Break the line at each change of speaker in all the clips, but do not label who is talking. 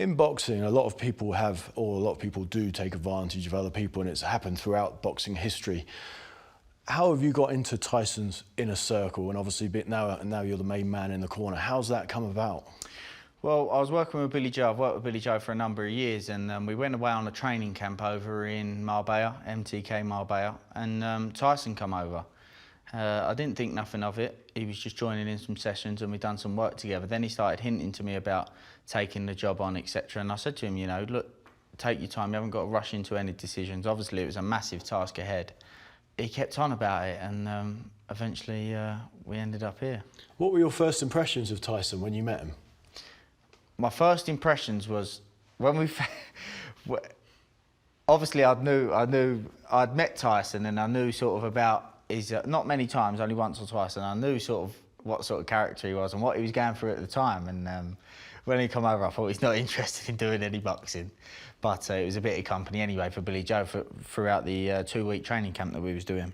In boxing, a lot of people have, or a lot of people do take advantage of other people, and it's happened throughout boxing history. How have you got into Tyson's inner circle? And obviously now you're the main man in the corner. How's that come about?
Well, I was working with Billy Joe. I've worked with Billy Joe for a number of years, and we went away on a training camp over in Marbella, MTK Marbella, and Tyson come over. I didn't think nothing of it. He was just joining in some sessions and we'd done some work together. Then he started hinting to me about taking the job on, etc. And I said to him, you know, look, take your time. You haven't got to rush into any decisions. Obviously, it was a massive task ahead. He kept on about it, and eventually we ended up here. What
were your first impressions of Tyson when you met him?
My first impressions was when we... Obviously, I'd met Tyson, and I knew sort of about his... not many times, only once or twice, and I knew sort of what sort of character he was and what he was going through at the time. And when he come over, I thought he's not interested in doing any boxing. But it was a bit of company anyway for Billy Joe throughout the 2-week training camp that we was doing.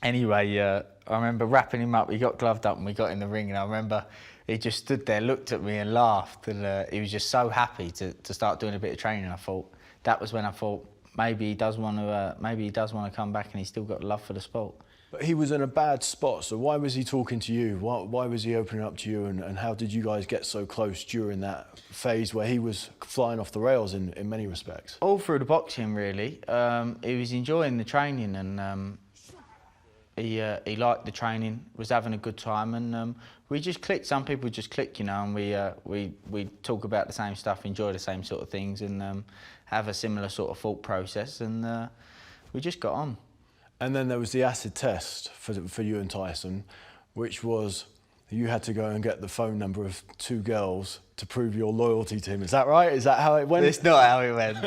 Anyway, I remember wrapping him up. He got gloved up and we got in the ring, and I remember he just stood there, looked at me and laughed, and he was just so happy to start doing a bit of training. I thought that was when I thought maybe he does want to come back, and he's still got love for the sport.
But he was in a bad spot, so why was he talking to you? Why was he opening up to you, and how did you guys get so close during that phase where he was flying off the rails in many respects?
All through the boxing, really. He was enjoying the training, and he liked the training, was having a good time, and we just clicked. Some people just click, you know, and we talk about the same stuff, enjoy the same sort of things, and have a similar sort of thought process, and we just got on.
And then there was the acid test for you and Tyson, which was you had to go and get the phone number of 2 girls to prove your loyalty to him. Is that right? Is that how it went?
It's not how it went.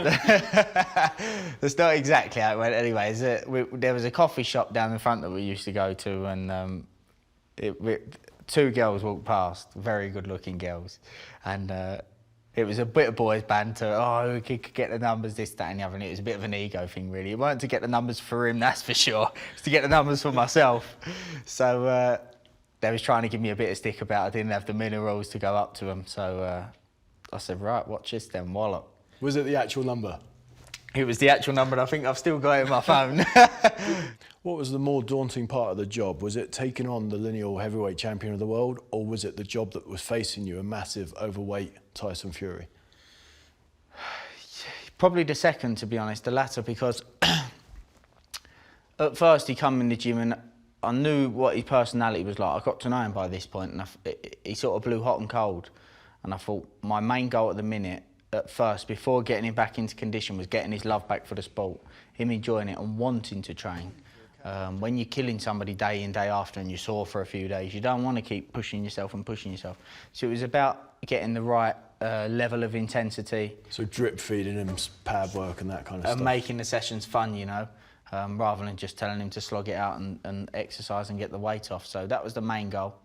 That's not exactly how it went. Anyways, there was a coffee shop down the front that we used to go to, and 2 girls walked past, very good-looking girls, and it was a bit of boys' banter. Oh, we could get the numbers, this, that, and the other. And it was a bit of an ego thing, really. It weren't to get the numbers for him, that's for sure. It's to get the numbers for myself. So they was trying to give me a bit of stick about I didn't have the minerals to go up to them. So I said, right, watch this then, wallop.
Was it the actual number?
It was the actual number, and I think I've still got it in my phone.
What was the more daunting part of the job? Was it taking on the lineal heavyweight champion of the world, or was it the job that was facing you, a massive overweight Tyson Fury?
Probably the second, to be honest, the latter, because at first he come in the gym and I knew what his personality was like. I got to know him by this point, and he sort of blew hot and cold. And I thought my main goal at the minute, at first, before getting him back into condition, was getting his love back for the sport, him enjoying it and wanting to train. When you're killing somebody day in, day after, and you're sore for a few days, you don't want to keep pushing yourself and pushing yourself. So it was about getting the right level of intensity.
So drip feeding him pad work and that kind of stuff.
And making the sessions fun, you know, rather than just telling him to slog it out and exercise and get the weight off. So that was the main goal.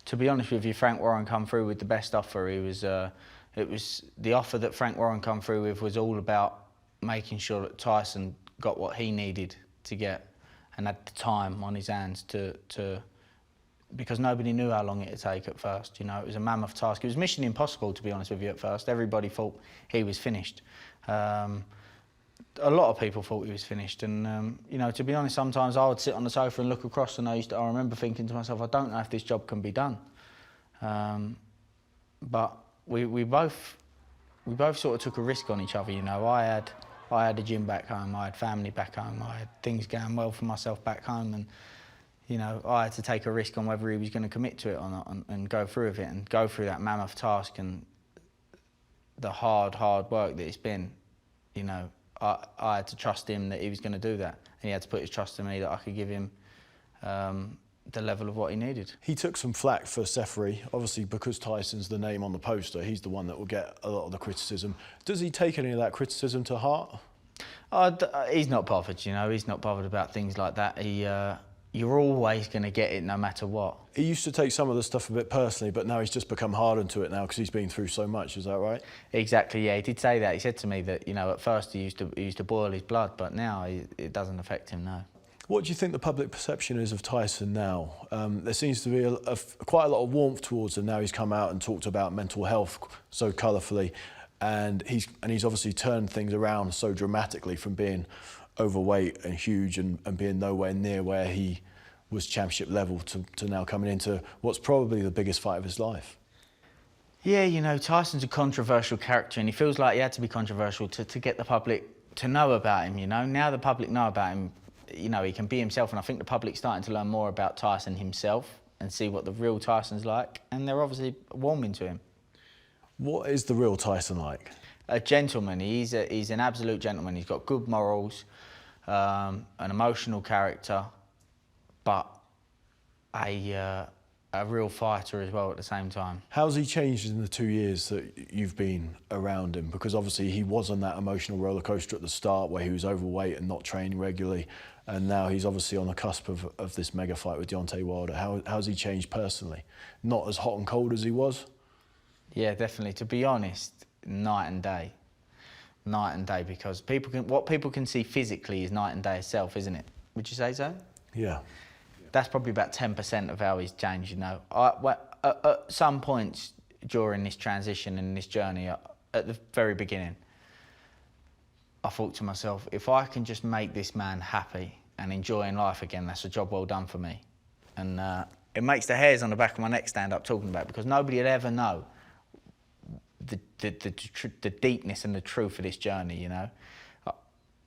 To be honest with you, Frank Warren come through with the best offer. It was the offer that Frank Warren come through with was all about making sure that Tyson got what he needed to get, and had the time on his hands because nobody knew how long it would take at first. You know, it was a mammoth task. It was mission impossible, to be honest with you, at first. Everybody thought he was finished. A lot of people thought he was finished, and you know, to be honest, sometimes I would sit on the sofa and look across, and I remember thinking to myself, I don't know if this job can be done. But we both sort of took a risk on each other. You know, I had a gym back home, I had family back home, I had things going well for myself back home, and you know, I had to take a risk on whether he was going to commit to it or not, and go through with it, and go through that mammoth task and the hard work that it's been. You know, I had to trust him that he was going to do that, and he had to put his trust in me that I could give him the level of what he needed.
He took some flack for Fury, obviously because Tyson's the name on the poster. He's the one that will get a lot of the criticism. Does he take any of that criticism to heart?
He's not bothered, you know. He's not bothered about things like that. You're always going to get it no matter what. He
used to take some of the stuff a bit personally, but now he's just become hardened to it now because he's been through so much. Is that right?
Exactly, yeah. He did say that. He said to me that, you know, at first he used to boil his blood, but now it doesn't affect him, no.
What do you think the public perception is of Tyson now? There seems to be quite a lot of warmth towards him now. He's come out and talked about mental health so colourfully. and he's obviously turned things around so dramatically from being overweight and huge and being nowhere near where he was championship level to now coming into what's probably the biggest fight of his life.
Yeah, you know, Tyson's a controversial character, and he feels like he had to be controversial to get the public to know about him, you know. Now the public know about him, you know, he can be himself, and I think the public's starting to learn more about Tyson himself and see what the real Tyson's like, and they're obviously warming to him.
What is the real Tyson like?
A gentleman. He's an absolute gentleman. He's got good morals, an emotional character, but a real fighter as well at the same time.
How's he changed in the 2 years that you've been around him? Because obviously he was on that emotional roller coaster at the start where he was overweight and not training regularly, and now he's obviously on the cusp of this mega fight with Deontay Wilder. How's he changed personally? Not as hot and cold as he was?
Yeah, definitely. To be honest, night and day. Night and day, because what people can see physically is night and day itself, isn't it? Would you say so?
Yeah.
That's probably about 10% of how he's changed, you know. At some points during this transition and this journey, at the very beginning, I thought to myself, if I can just make this man happy and enjoying life again, that's a job well done for me. And it makes the hairs on the back of my neck stand up talking about it, because nobody will ever know the deepness and the truth of this journey, you know.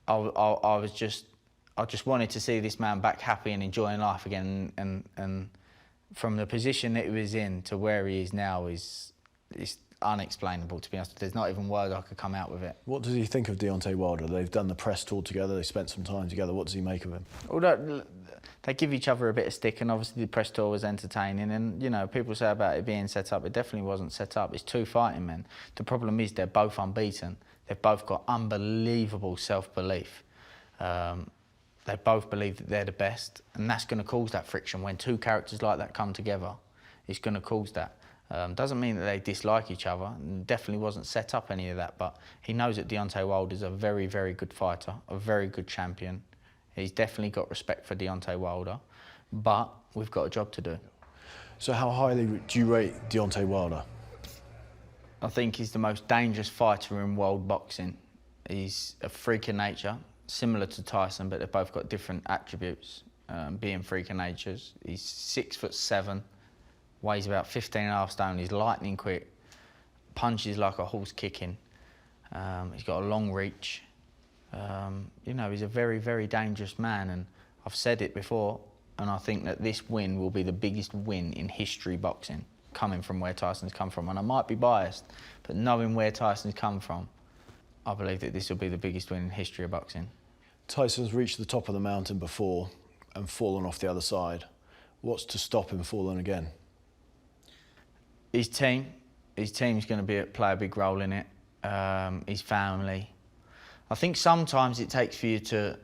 I just wanted to see this man back happy and enjoying life again, and from the position that he was in to where he is now is unexplainable, to be honest. There's not even words I could come out with it.
What does he think of Deontay Wilder? They've done the press tour together, they spent some time together. What does he make of him?
Although they give each other a bit of stick, and obviously the press tour was entertaining, and you know, people say about it being set up, it definitely wasn't set up. It's two fighting men. The problem is they're both unbeaten. They've both got unbelievable self-belief. They both believe that they're the best, and that's going to cause that friction when two characters like that come together. It's going to cause that. Doesn't mean that they dislike each other, and definitely wasn't set up any of that, but he knows that Deontay Wilder's a very, very good fighter, a very good champion. He's definitely got respect for Deontay Wilder, but we've got a job to do.
So how highly do you rate Deontay Wilder?
I think he's the most dangerous fighter in world boxing. He's a freak of nature, similar to Tyson, but they've both got different attributes, being freak of natures. He's 6'7", weighs about 15.5 stone. He's lightning quick, punches like a horse kicking. He's got a long reach. You know, he's a very, very dangerous man, and I've said it before, and I think that this win will be the biggest win in history boxing, coming from where Tyson's come from. And I might be biased, but knowing where Tyson's come from, I believe that this will be the biggest win in history of boxing.
Tyson's reached the top of the mountain before and fallen off the other side. What's to stop him falling again?
His team. His team's going to play a big role in it. His family. I think sometimes it takes for you to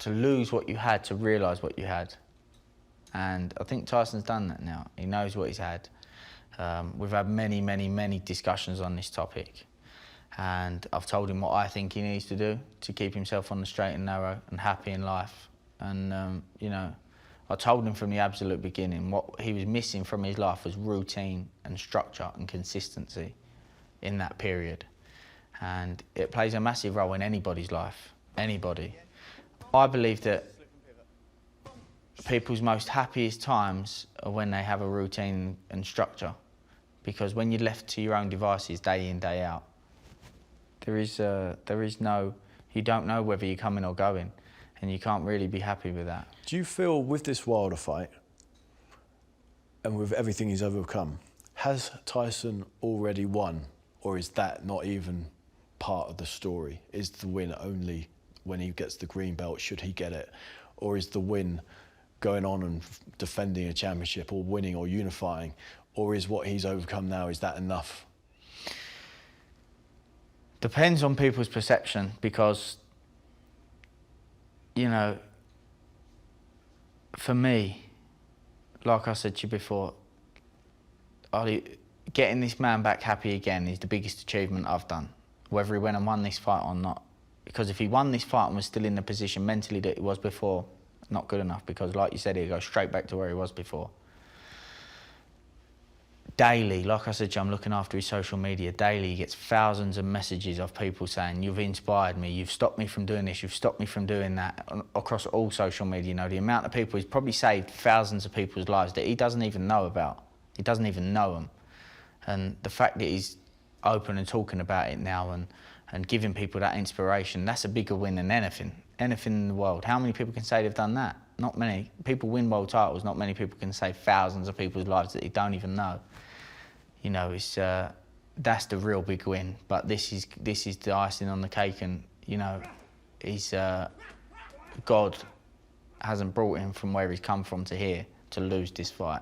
lose what you had to realise what you had. And I think Tyson's done that now. He knows what he's had. We've had many, many, many discussions on this topic. And I've told him what I think he needs to do to keep himself on the straight and narrow and happy in life. And, you know, I told him from the absolute beginning what he was missing from his life was routine and structure and consistency in that period. And it plays a massive role in anybody's life, anybody. I believe that people's most happiest times are when they have a routine and structure, because when you're left to your own devices day in, day out, there is no, you don't know whether you're coming or going, and you can't really be happy with that.
Do you feel with this Wilder fight and with everything he's overcome, has Tyson already won, or is that not even part of the story? Is the win only when he gets the green belt, should he get it? Or is the win going on and defending a championship or winning or unifying? Or is what he's overcome now, is that enough?
Depends on people's perception, because, you know, for me, like I said to you before, getting this man back happy again is the biggest achievement I've done, whether he went and won this fight or not. Because if he won this fight and was still in the position mentally that he was before, not good enough, because like you said, he'll go straight back to where he was before. daily, like I said to you, I'm looking after his social media daily. He gets thousands of messages of people saying, you've inspired me, you've stopped me from doing this, you've stopped me from doing that, across all social media. You know, the amount of people, he's probably saved thousands of people's lives that he doesn't even know about. He doesn't even know them. And the fact that he's open and talking about it now and giving people that inspiration, that's a bigger win than anything in the world. How many people can say they've done that? Not many. People win world titles, not many people can save thousands of people's lives that they don't even know. You know, it's that's the real big win. But this is the icing on the cake, and you know, he's God hasn't brought him from where he's come from to here to lose this fight.